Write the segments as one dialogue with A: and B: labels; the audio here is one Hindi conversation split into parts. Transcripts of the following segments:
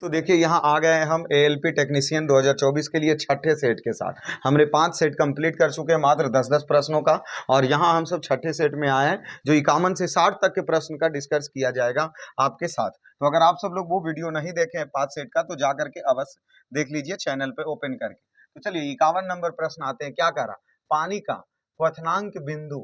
A: तो देखिए यहाँ आ गए हैं हम एएलपी टेक्नीशियन 2024 के लिए छठे सेट के साथ। हमने 5 सेट कंप्लीट कर चुके हैं मात्र 10-10 प्रश्नों का, और यहाँ हम सब छठे सेट में आए हैं जो 51 से 60 तक के प्रश्न का डिस्कस किया जाएगा आपके साथ। तो अगर आप सब लोग वो वीडियो नहीं देखे हैं 5 सेट का तो जा करके अवश्य देख लीजिए चैनल पे ओपन करके। तो चलिए 51 नंबर प्रश्न आते हैं। क्या कह रहा, पानी का क्वथनांक बिंदु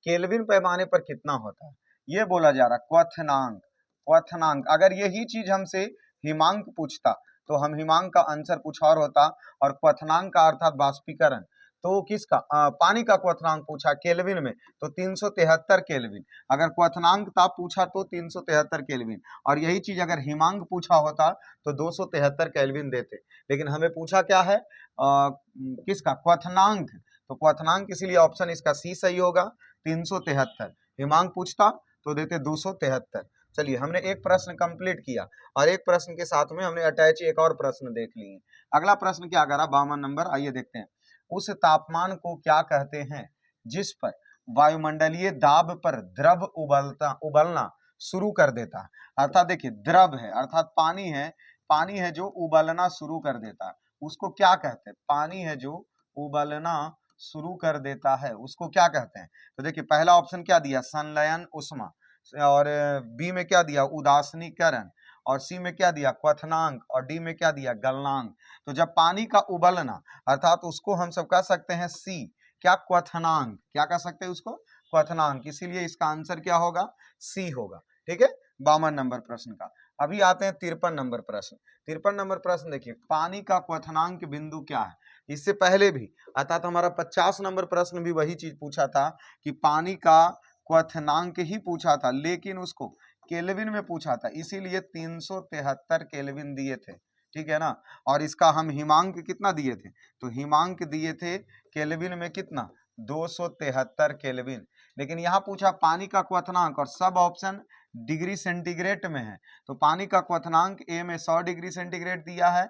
A: केल्विन पैमाने पर कितना होता है, ये बोला जा रहा। क्वथनांक, क्वथनांक अगर यही चीज हमसे हिमांक पूछता तो हम हिमांक का आंसर कुछ और होता, और क्वथनांक का अर्थात बाष्पीकरण तो किसका पानी का क्वथनांक पूछा केल्विन में तो 373 केल्विन। अगर क्वथनांक ताप पूछा तो 373 केल्विन, और यही चीज अगर हिमांक पूछा होता तो 273 केल्विन देते। लेकिन हमें पूछा क्या है किसका, क्वथनांक। तो क्वथनांक इसीलिए ऑप्शन इसका सी सही होगा 373। हिमांक पूछता तो देते 273। चलिए हमने एक प्रश्न कंप्लीट किया, और एक प्रश्न के साथ में हमने अटैच एक और प्रश्न देख लिए। अगला प्रश्न क्या करा, 52 नंबर, आइए देखते हैं। उस तापमान को क्या कहते हैं जिस पर वायुमंडलीय दाब पर द्रव उबलना शुरू कर देता है। अर्थात देखिए द्रव है अर्थात पानी है जो उबलना शुरू कर देता है, उसको क्या कहते हैं। पानी है जो उबलना शुरू कर देता है उसको क्या कहते हैं। तो देखिए पहला ऑप्शन क्या दिया, संलयन उष्मा, और बी में क्या दिया, उदासीनीकरण, और सी में क्या दिया, क्वथनांक, और डी में क्या दिया, गलनांक। तो जब पानी का उबलना अर्थात उसको हम सब कह सकते हैं सी, क्या, क्वथनांक। क्या कह सकते हैं उसको, क्वथनांक। इसीलिए इसका आंसर क्या होगा, सी होगा। ठीक है, 52 नंबर प्रश्न का। अभी आते हैं 53 नंबर प्रश्न। 53 नंबर प्रश्न देखिए, पानी का क्वथनांक बिंदु क्या है। इससे पहले भी अर्थात हमारा 50 नंबर प्रश्न भी वही चीज पूछा था कि पानी का क्वथनांक ही पूछा था, लेकिन उसको केल्विन में पूछा था, इसीलिए 373 केल्विन दिए थे। ठीक है ना, और इसका हम हिमांक कितना दिए थे, तो हिमांक दिए थे केल्विन में कितना, 273 केल्विन। लेकिन यहाँ पूछा पानी का क्वथनांक, और सब ऑप्शन डिग्री सेंटीग्रेड में है। तो पानी का क्वथनांक ए में 100 डिग्री सेंटीग्रेड दिया है,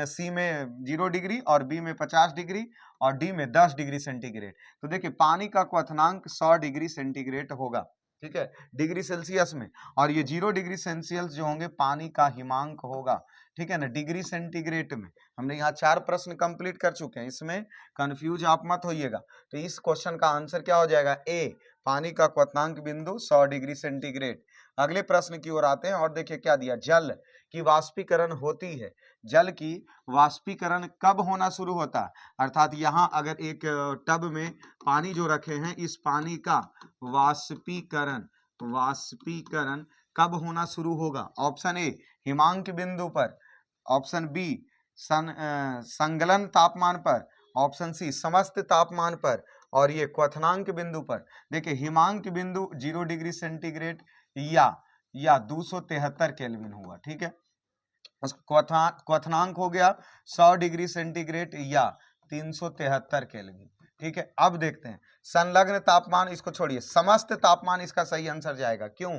A: सी में 0 डिग्री, और बी में 50 डिग्री, और डी में 10 डिग्री सेंटीग्रेड। तो देखिए पानी का क्वथनांक 100 डिग्री सेंटीग्रेड होगा, ठीक है, डिग्री सेल्सियस में, और ये 0 डिग्री सेल्सियस जो होंगे पानी का हिमांक होगा। ठीक है ना, डिग्री सेंटीग्रेड में। हमने यहाँ 4 प्रश्न कंप्लीट कर चुके हैं, इसमें कंफ्यूज आप मत होइएगा। तो इस क्वेश्चन का आंसर क्या हो जाएगा, ए, पानी का क्वथनांक बिंदु 100 डिग्री सेंटीग्रेड। अगले प्रश्न की ओर आते हैं, और देखिए क्या दिया, जल की वाष्पीकरण होती है। जल की वाष्पीकरण कब होना शुरू होता है, अर्थात यहाँ अगर एक टब में पानी जो रखे हैं, इस पानी का वाष्पीकरण वाष्पीकरण कब होना शुरू होगा। ऑप्शन ए हिमांक बिंदु पर, ऑप्शन बी संगलन तापमान पर, ऑप्शन सी समस्त तापमान पर, और ये क्वथनांक बिंदु पर। देखिए हिमांक बिंदु 0 डिग्री सेंटीग्रेड या 273 केल्विन हुआ। ठीक है, क्वथनांक हो गया 100 डिग्री सेंटीग्रेड या 373 केल्विन। ठीक है, अब देखते हैं संलग्न तापमान, इसको छोड़िए, समस्त तापमान इसका सही आंसर जाएगा। क्यों,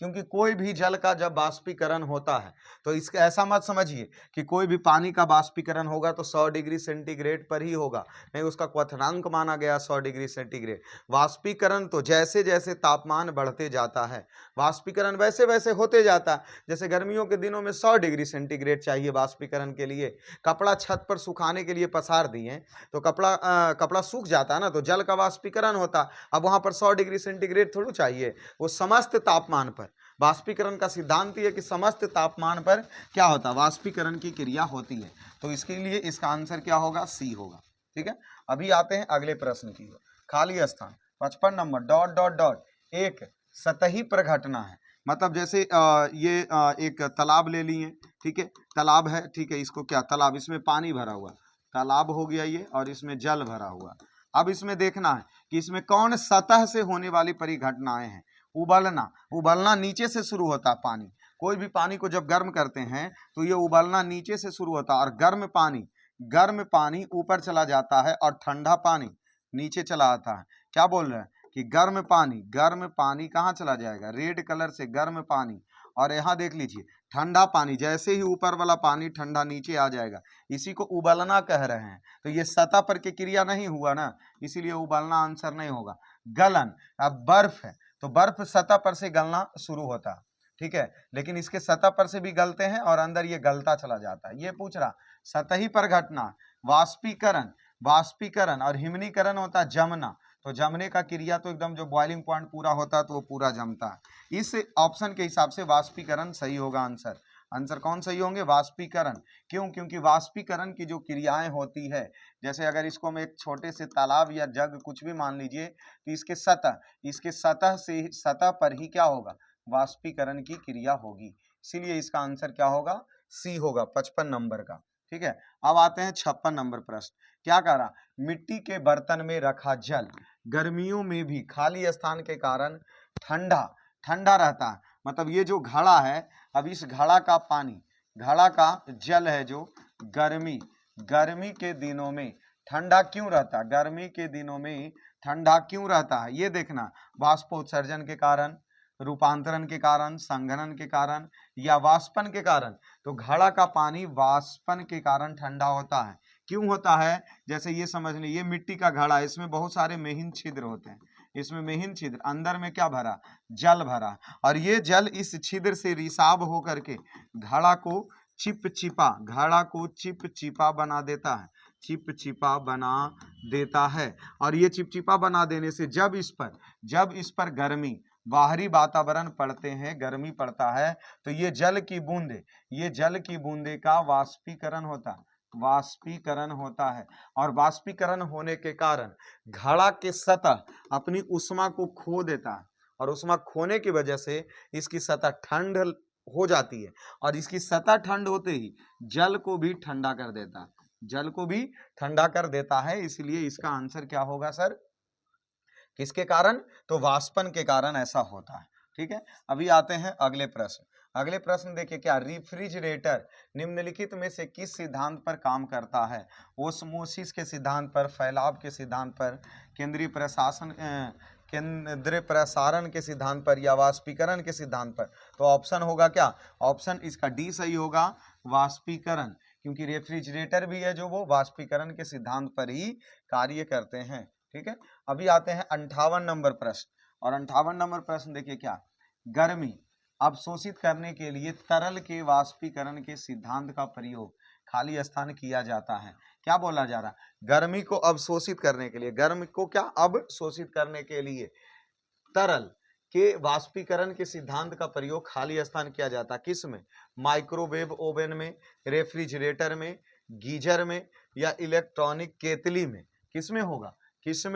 A: क्योंकि कोई भी जल का जब वाष्पीकरण होता है तो इसका ऐसा मत समझिए कि कोई भी पानी का वाष्पीकरण होगा तो 100 डिग्री सेंटीग्रेड पर ही होगा, नहीं, उसका क्वथनांक माना गया 100 डिग्री सेंटीग्रेड। वाष्पीकरण तो जैसे जैसे तापमान बढ़ते जाता है वाष्पीकरण वैसे वैसे होते जाता है। जैसे गर्मियों के दिनों में 100 डिग्री सेंटीग्रेड चाहिए वाष्पीकरण के लिए, कपड़ा छत पर सुखाने के लिए पसार दिए तो कपड़ा सूख जाता है ना, तो जल का वाष्पीकरण होता। अब वहां पर 100 डिग्री सेंटीग्रेड थोड़ा चाहिए, वो समस्त तापमान पर। वाष्पीकरण का सिद्धांत ये है कि समस्त तापमान पर क्या होता है, वाष्पीकरण की क्रिया होती है। तो इसके लिए इसका आंसर क्या होगा, सी होगा। ठीक है, अभी आते हैं अगले प्रश्न की ओर। खाली स्थान 55 नंबर, डॉट डॉट डॉट, एक सतही प्रघटना है। मतलब जैसे ये एक तालाब ले लिए, ठीक है, तालाब है, ठीक है, इसको क्या तालाब, इसमें पानी भरा हुआ तालाब हो गया ये, और इसमें जल भरा हुआ। अब इसमें देखना है कि इसमें कौन सतह से होने वाली परिघटनाएं हैं। उबलना नीचे से शुरू होता है पानी, कोई भी पानी को जब गर्म करते हैं तो ये उबलना नीचे से शुरू होता है, और गर्म पानी ऊपर चला जाता है और ठंडा पानी नीचे चला आता है। क्या बोल रहे हैं कि गर्म पानी कहाँ चला जाएगा, रेड कलर से गर्म पानी, और यहाँ देख लीजिए ठंडा पानी, जैसे ही ऊपर वाला पानी ठंडा नीचे आ जाएगा, इसी को उबलना कह रहे हैं। तो ये सतह पर की क्रिया नहीं हुआ ना, इसीलिए उबलना आंसर नहीं होगा। गलन, अब बर्फ है तो बर्फ सतह पर से गलना शुरू होता है। ठीक है, लेकिन इसके सतह पर से भी गलते हैं और अंदर ये गलता चला जाता है। ये पूछ रहा सतही पर घटना वाष्पीकरण, वाष्पीकरण और हिमनीकरण होता है जमना, तो जमने का क्रिया तो एकदम जो बॉइलिंग पॉइंट पूरा होता है तो वो पूरा जमता है। इस ऑप्शन के हिसाब से वाष्पीकरण सही होगा आंसर। आंसर कौन सही होंगे? वाष्पीकरण। क्यों? क्योंकि वाष्पीकरण की जो क्रियाएं होती है, जैसे अगर इसको हम एक छोटे से तालाब या जग कुछ भी मान लीजिए, तो इसके सतह से सतह पर ही क्या होगा? वाष्पीकरण की क्रिया होगी। इसीलिए इसका आंसर क्या होगा? सी होगा 55 नंबर का। ठीक है, अब आते हैं 56 नंबर प्रश्न। क्या कह रहा? मिट्टी के बर्तन में रखा जल गर्मियों में भी खाली स्थान के कारण ठंडा ठंडा रहता है। मतलब ये जो घड़ा है, अब इस घड़ा का पानी, घड़ा का जल है जो गर्मी के दिनों में ठंडा क्यों रहता है? गर्मी के दिनों में ठंडा क्यों रहता है? ये देखना, वाष्पोत्सर्जन के कारण, रूपांतरण के कारण, संघनन के कारण या वाष्पन के कारण। तो घड़ा का पानी वाष्पन के कारण ठंडा होता है। क्यों होता है? जैसे ये समझ लीजिए, ये मिट्टी का घड़ा है, इसमें बहुत सारे मेहिन छिद्र होते हैं, इसमें मेहिन छिद्र, अंदर में क्या भरा? जल भरा, और ये जल इस छिद्र से रिसाव होकर के घड़ा को चिपचिपा बना देता है, चिपचिपा बना देता है। और ये चिपचिपा बना देने से जब इस पर गर्मी, बाहरी वातावरण पड़ते हैं, गर्मी पड़ता है, तो ये जल की बूंदे का वाष्पीकरण होता है। और वाष्पीकरण होने के कारण घड़ा के सतह अपनी ऊष्मा को खो देता है, और ऊष्मा खोने की वजह से इसकी सतह ठंड हो जाती है, और इसकी सतह ठंड होते ही जल को भी ठंडा कर देता है। इसलिए इसका आंसर क्या होगा सर? किसके कारण? तो वाष्पन के कारण ऐसा होता है। ठीक है, अभी आते हैं अगले प्रश्न देखिए क्या, रेफ्रिजरेटर निम्नलिखित में से किस सिद्धांत पर काम करता है? ओस्मोसिस के सिद्धांत पर, फैलाव के सिद्धांत पर, केंद्रीय प्रसारण के सिद्धांत पर, या वाष्पीकरण के सिद्धांत पर? तो ऑप्शन होगा क्या? ऑप्शन इसका डी सही होगा, वाष्पीकरण, क्योंकि रेफ्रिजरेटर भी है जो वो वाष्पीकरण के सिद्धांत पर ही कार्य करते हैं। ठीक है, अभी आते हैं 58 नंबर प्रश्न, और 58 नंबर प्रश्न देखिए क्या, गर्मी अवशोषित करने के लिए तरल के वाष्पीकरण के सिद्धांत का प्रयोग खाली स्थान किया जाता है। क्या बोला जा रहा है? गर्मी को अवशोषित करने के लिए, गर्मी को क्या अवशोषित करने के लिए तरल के वाष्पीकरण के सिद्धांत का प्रयोग खाली स्थान किया जाता है। किस में? माइक्रोवेव ओवन में, रेफ्रिजरेटर में, गीजर में, या इलेक्ट्रॉनिक केतली में? किसमें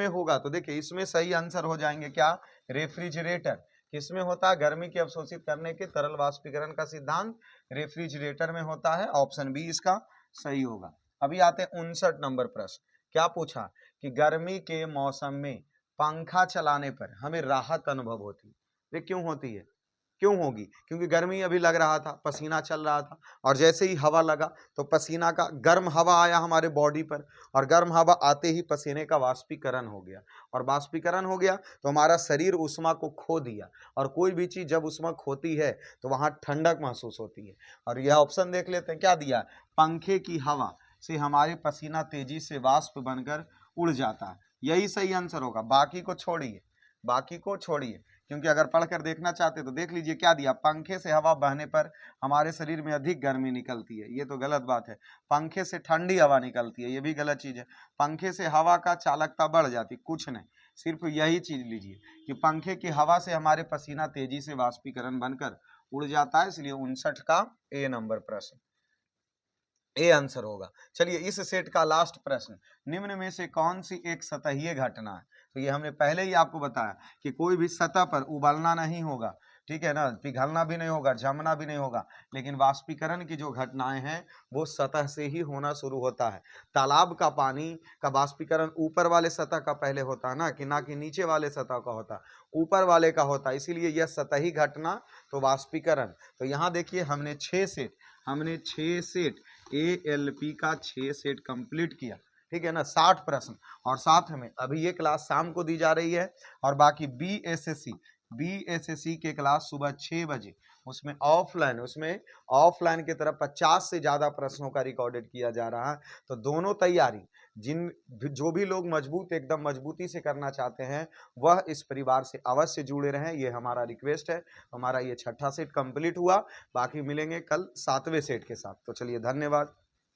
A: होगा? तो देखिए इसमें सही आंसर हो जाएंगे क्या? रेफ्रिजरेटर। किसमें होता है? गर्मी की अवशोषित करने के तरल वाष्पीकरण का सिद्धांत रेफ्रिजरेटर में होता है। ऑप्शन बी इसका सही होगा। अभी आते हैं 59 नंबर प्रश्न। क्या पूछा कि गर्मी के मौसम में पंखा चलाने पर हमें राहत अनुभव होती है। ये क्यों होती है? क्यों होगी? क्योंकि गर्मी अभी लग रहा था, पसीना चल रहा था, और जैसे ही हवा लगा तो पसीना का गर्म हवा आया हमारे बॉडी पर, और गर्म हवा आते ही पसीने का वाष्पीकरण हो गया, और वाष्पीकरण हो गया तो हमारा शरीर ऊष्मा को खो दिया, और कोई भी चीज़ जब ऊष्मा खोती है तो वहाँ ठंडक महसूस होती है। और यह ऑप्शन देख लेते हैं, क्या दिया? पंखे की हवा से हमारे पसीना तेजी से वाष्प बनकर उड़ जाता है। यही सही आंसर होगा, बाकी को छोड़िए, क्योंकि अगर पढ़कर देखना चाहते तो देख लीजिए क्या दिया, पंखे से हवा बहने पर हमारे शरीर में अधिक गर्मी निकलती है। ये तो गलत बात है। पंखे से ठंडी हवा निकलती है, ये भी गलत चीज है। पंखे से हवा का चालकता बढ़ जाती, कुछ नहीं, सिर्फ यही चीज लीजिए कि पंखे की हवा से हमारे पसीना तेजी से वाष्पीकरण बनकर उड़ जाता है। इसलिए 59 का ए नंबर प्रश्न ए आंसर होगा। चलिए इस सेट का लास्ट प्रश्न, निम्न में से कौन सी एक सतहीय घटना है? तो ये हमने पहले ही आपको बताया कि कोई भी सतह पर उबालना नहीं होगा, ठीक है ना, पिघलना भी नहीं होगा, जमना भी नहीं होगा, लेकिन वाष्पीकरण की जो घटनाएं हैं वो सतह से ही होना शुरू होता है। तालाब का पानी का वाष्पीकरण ऊपर वाले सतह का पहले होता है ना कि नीचे वाले सतह का होता, ऊपर वाले का होता, इसीलिए यह सतही घटना तो वाष्पीकरण। तो यहाँ देखिए हमने 6 सेट ALP का 6 सेट कंप्लीट किया, ठीक है ना, 60 प्रश्न, और साथ में अभी ये क्लास शाम को दी जा रही है, और बाकी BSSC के क्लास सुबह 6 बजे उसमें ऑफलाइन की तरफ 50 से ज़्यादा प्रश्नों का रिकॉर्डेड किया जा रहा है। तो दोनों तैयारी जो भी लोग एकदम मजबूती से करना चाहते हैं, वह इस परिवार से अवश्य जुड़े रहें, ये हमारा रिक्वेस्ट है। हमारा ये छठा सेट कंप्लीट हुआ, बाकी मिलेंगे कल 7वें सेट के साथ। तो चलिए, धन्यवाद।